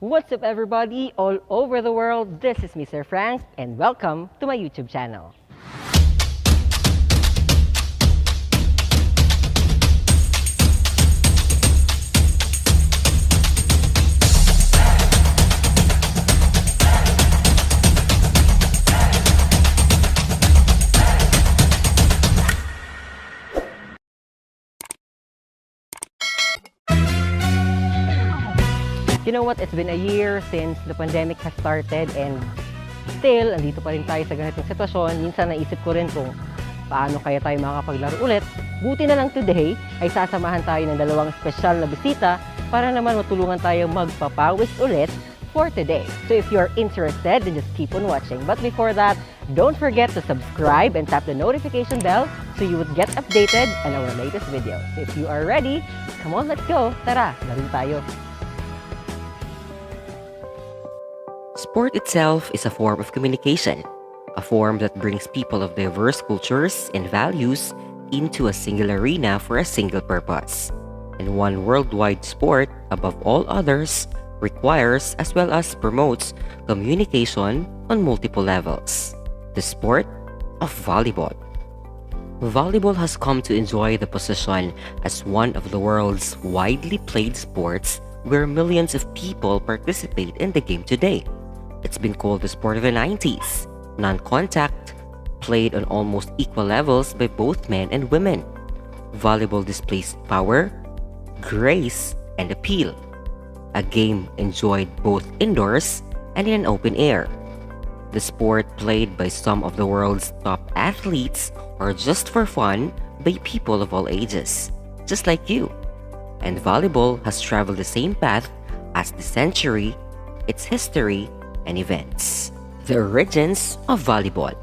What's up everybody all over the world? This is Mr. Frank and welcome to my YouTube channel. You know what? It's been a year since the pandemic has started and still, andito pa rin tayo sa ganitong sitwasyon. Minsan naisip ko rin kung paano kaya tayo makapaglaro ulit. Buti na lang today ay sasamahan tayo ng dalawang espesyal na bisita para naman matulungan tayo magpapawis ulit for today. So if you're interested, then just keep on watching. But before that, don't forget to subscribe and tap the notification bell so you would get updated on our latest videos. So if you are ready, come on, let's go! Tara, laro tayo! Sport itself is a form of communication, a form that brings people of diverse cultures and values into a single arena for a single purpose. And one worldwide sport, above all others, requires as well as promotes communication on multiple levels. The sport of volleyball. Volleyball has come to enjoy the position as one of the world's widely played sports where millions of people participate in the game today. It's been called the sport of the 90s, non-contact, played on almost equal levels by both men and women. Volleyball displays power, grace, and appeal. A game enjoyed both indoors and in an open air. The sport played by some of the world's top athletes or just for fun by people of all ages, just like you. And volleyball has traveled the same path as the century, its history, and events. The origins of volleyball.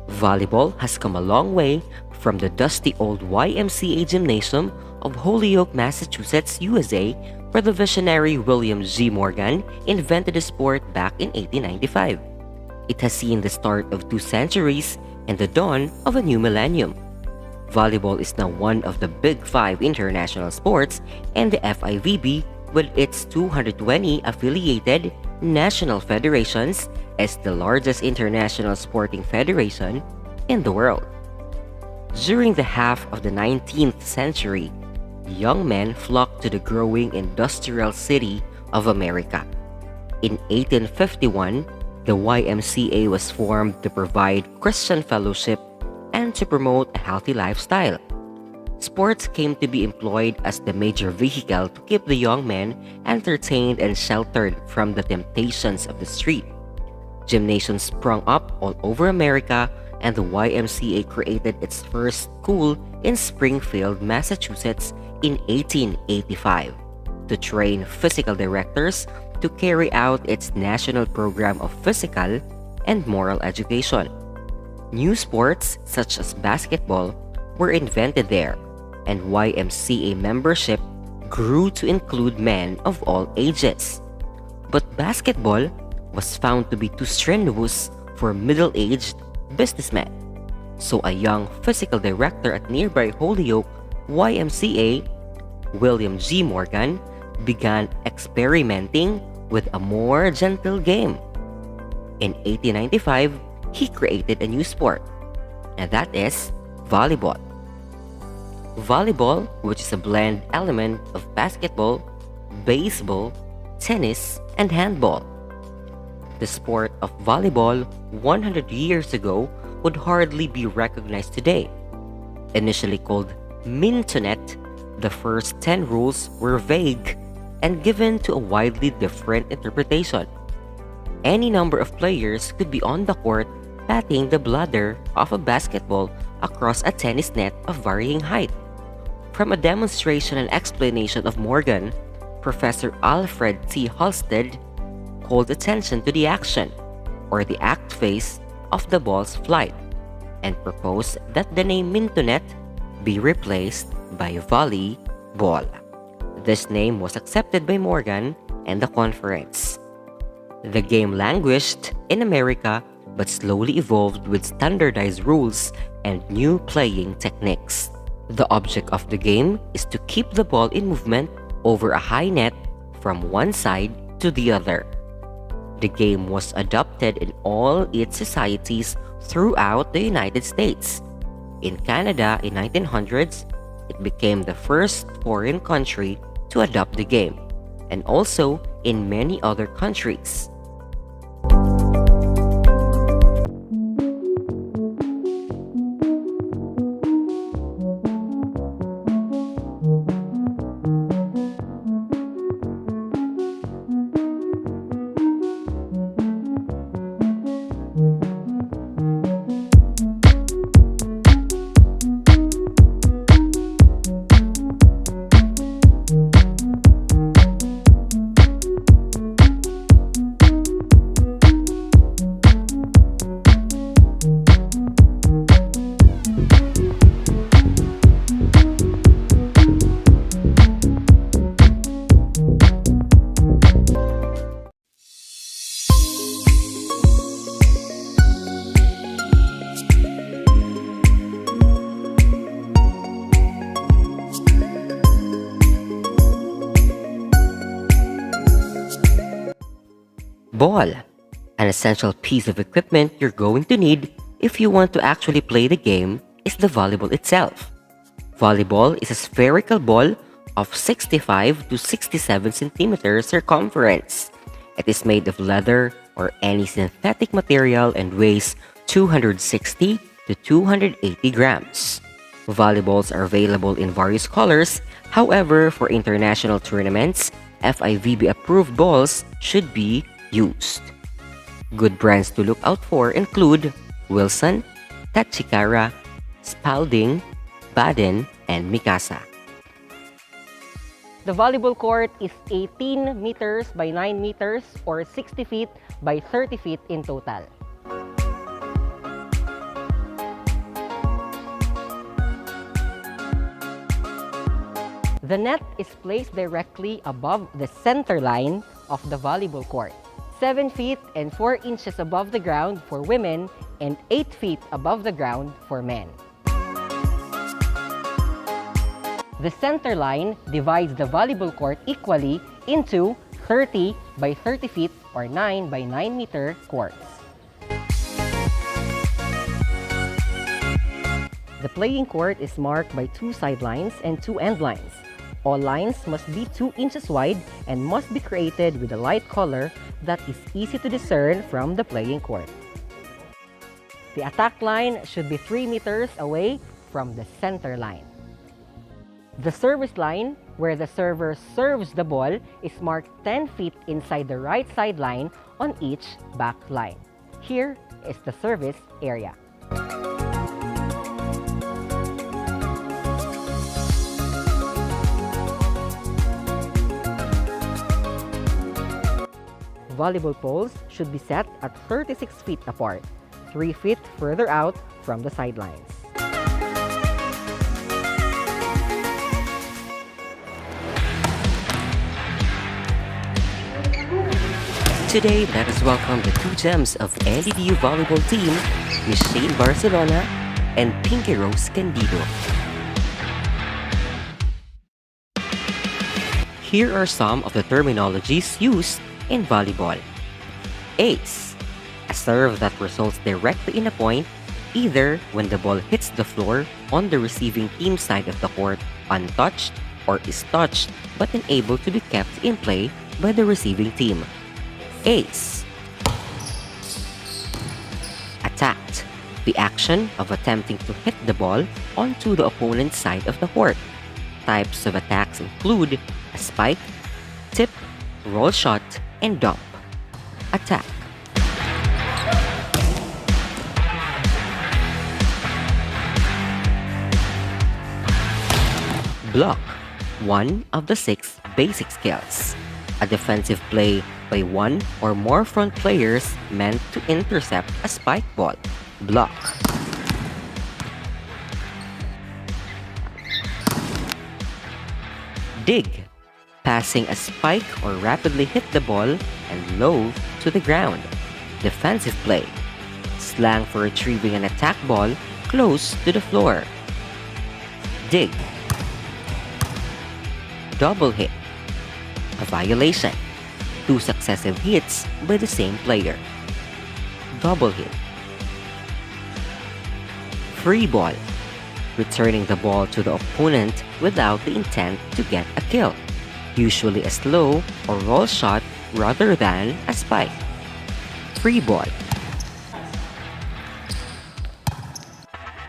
Volleyball has come a long way from the dusty old YMCA gymnasium of Holyoke, Massachusetts, USA, where the visionary William G. Morgan invented the sport back in 1895. It has seen the start of 2 centuries and the dawn of a new millennium. Volleyball is now one of the Big 5 international sports, and the FIVB, with its 220 affiliated national federations, is the largest international sporting federation in the world. During the half of the 19th century, young men flocked to the growing industrial city of America. In 1851, the YMCA was formed to provide Christian fellowship and to promote a healthy lifestyle. Sports came to be employed as the major vehicle to keep the young men entertained and sheltered from the temptations of the street. Gymnasiums sprung up all over America, and the YMCA created its first school in Springfield, Massachusetts in 1885 to train physical directors to carry out its national program of physical and moral education. New sports such as basketball were invented there, and YMCA membership grew to include men of all ages. But basketball was found to be too strenuous for middle-aged businessmen. So a young physical director at nearby Holyoke YMCA, William G. Morgan, began experimenting with a more gentle game. In 1895, he created a new sport, and that is volleyball. Volleyball, which is a blend element of basketball, baseball, tennis, and handball. The sport of volleyball 100 years ago would hardly be recognized today. Initially called mintonette, the first 10 rules were vague and given to a widely different interpretation. Any number of players could be on the court patting the bladder of a basketball across a tennis net of varying height. From a demonstration and explanation of Morgan, Professor Alfred T. Halstead called attention to the action, or the act phase, of the ball's flight, and proposed that the name mintonette be replaced by volleyball. This name was accepted by Morgan and the conference. The game languished in America but slowly evolved with standardized rules and new playing techniques. The object of the game is to keep the ball in movement over a high net from one side to the other. The game was adopted in all its societies throughout the United States. In Canada in 1900s, it became the first foreign country to adopt the game, and also in many other countries. Ball. An essential piece of equipment you're going to need if you want to actually play the game is the volleyball itself. Volleyball is a spherical ball of 65 to 67 centimeters circumference. It is made of leather or any synthetic material and weighs 260 to 280 grams. Volleyballs are available in various colors. However, for international tournaments, FIVB approved balls should be used. Good brands to look out for include Wilson, Tachikara, Spalding, Baden, and Mikasa. The volleyball court is 18 meters by 9 meters or 60 feet by 30 feet in total. The net is placed directly above the center line of the volleyball court, 7 feet and 4 inches above the ground for women and 8 feet above the ground for men. The center line divides the volleyball court equally into 30 by 30 feet or 9 by 9 meter courts. The playing court is marked by 2 sidelines and 2 end lines. All lines must be 2 inches wide and must be created with a light color that is easy to discern from the playing court. The attack line should be 3 meters away from the center line. The service line, where the server serves the ball, is marked 10 feet inside the right sideline on each back line. Here is the service area. Volleyball poles should be set at 36 feet apart, 3 feet further out from the sidelines. Today, let us welcome the 2 gems of NDDU volleyball team, Miss Shane Barcelona and Pinky Rose Candido. Here are some of the terminologies used in volleyball. Ace, a serve that results directly in a point, either when the ball hits the floor on the receiving team side of the court untouched or is touched but unable to be kept in play by the receiving team. Ace. Attacked, the action of attempting to hit the ball onto the opponent's side of the court. Types of attacks include a spike, tip, roll shot, and dump. Attack. Block, one of the 6 basic skills. A defensive play by one or more front players meant to intercept a spike ball. Block. Dig, passing a spike or rapidly hit the ball and low to the ground. Defensive play, slang for retrieving an attack ball close to the floor. Dig. Double hit, a violation. 2 successive hits by the same player. Double hit. Free ball. Returning the ball to the opponent without the intent to get a kill, usually a slow or roll shot rather than a spike. Free ball.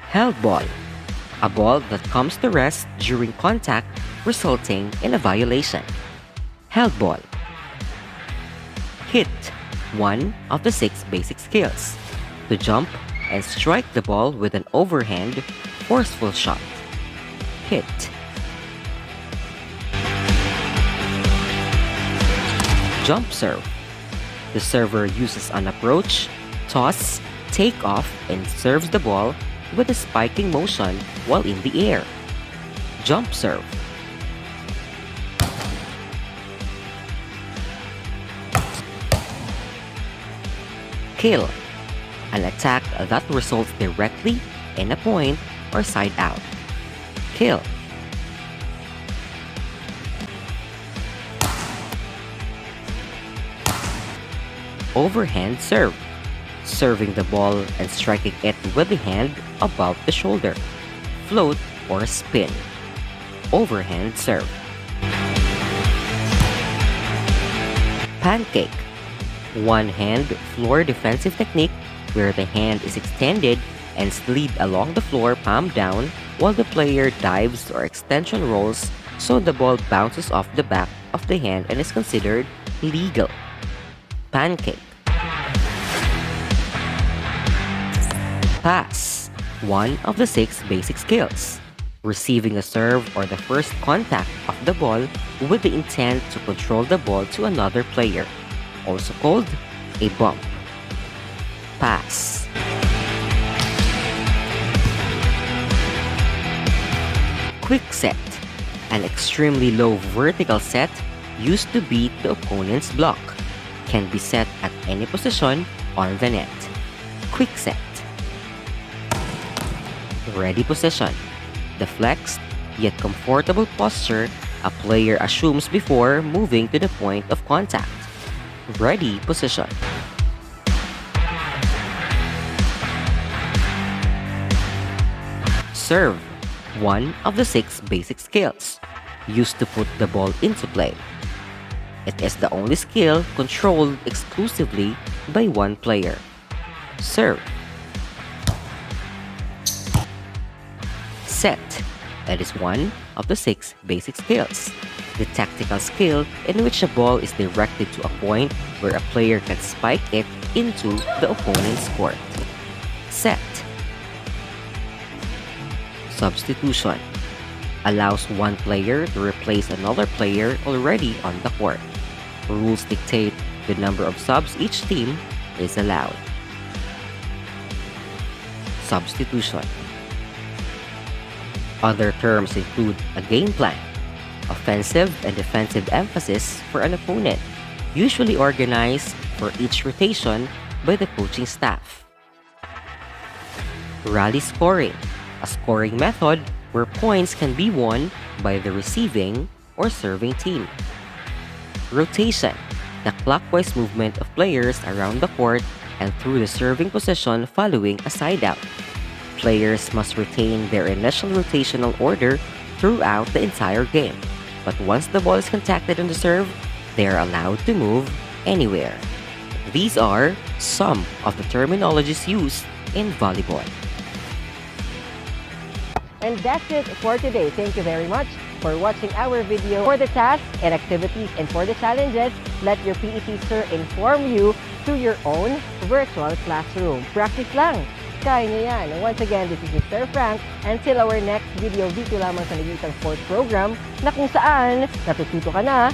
Held ball. A ball that comes to rest during contact, resulting in a violation. Held ball. Hit. One of the 6 basic skills. To jump and strike the ball with an overhand, forceful shot. Hit. Jump serve. The server uses an approach, toss, take off, and serves the ball with a spiking motion while in the air. Jump serve. Kill. An attack that results directly in a point or side out. Kill. Overhand serve. Serving the ball and striking it with the hand above the shoulder. Float or spin. Overhand serve. Pancake. One-hand floor defensive technique where the hand is extended and slid along the floor palm down while the player dives or extension rolls so the ball bounces off the back of the hand and is considered legal. Pancake. Pass. One of the 6 basic skills. Receiving a serve or the first contact of the ball with the intent to control the ball to another player, also called a bump. Pass. Quick set. An extremely low vertical set used to beat the opponent's block. Can be set at any position on the net. Quick set. Ready position. The flexed yet comfortable posture a player assumes before moving to the point of contact. Ready position. Serve. One of the 6 basic skills used to put the ball into play. It is the only skill controlled exclusively by one player. Serve. Set. That is one of the 6 basic skills. The tactical skill in which a ball is directed to a point where a player can spike it into the opponent's court. Set. Substitution. Allows one player to replace another player already on the court. Rules dictate the number of subs each team is allowed. Substitution. Other terms include a game plan, offensive and defensive emphasis for an opponent, usually organized for each rotation by the coaching staff. Rally scoring, a scoring method where points can be won by the receiving or serving team. Rotation, the clockwise movement of players around the court and through the serving position following a side out. Players must retain their initial rotational order throughout the entire game, but once the ball is contacted on the serve, they are allowed to move anywhere. These are some of the terminologies used in volleyball. And that's it for today. Thank you very much for watching our video. For the tasks and activities and for the challenges, let your PE teacher inform you through your own virtual classroom. Practice lang! Kaya niyo yan. And once again, this is Mr. Frank. Until our next video, dito lamang sa Nagisang Sports Program na kung saan natututo ka na,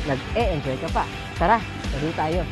nag-e-enjoy ka pa. Tara, laro tayo!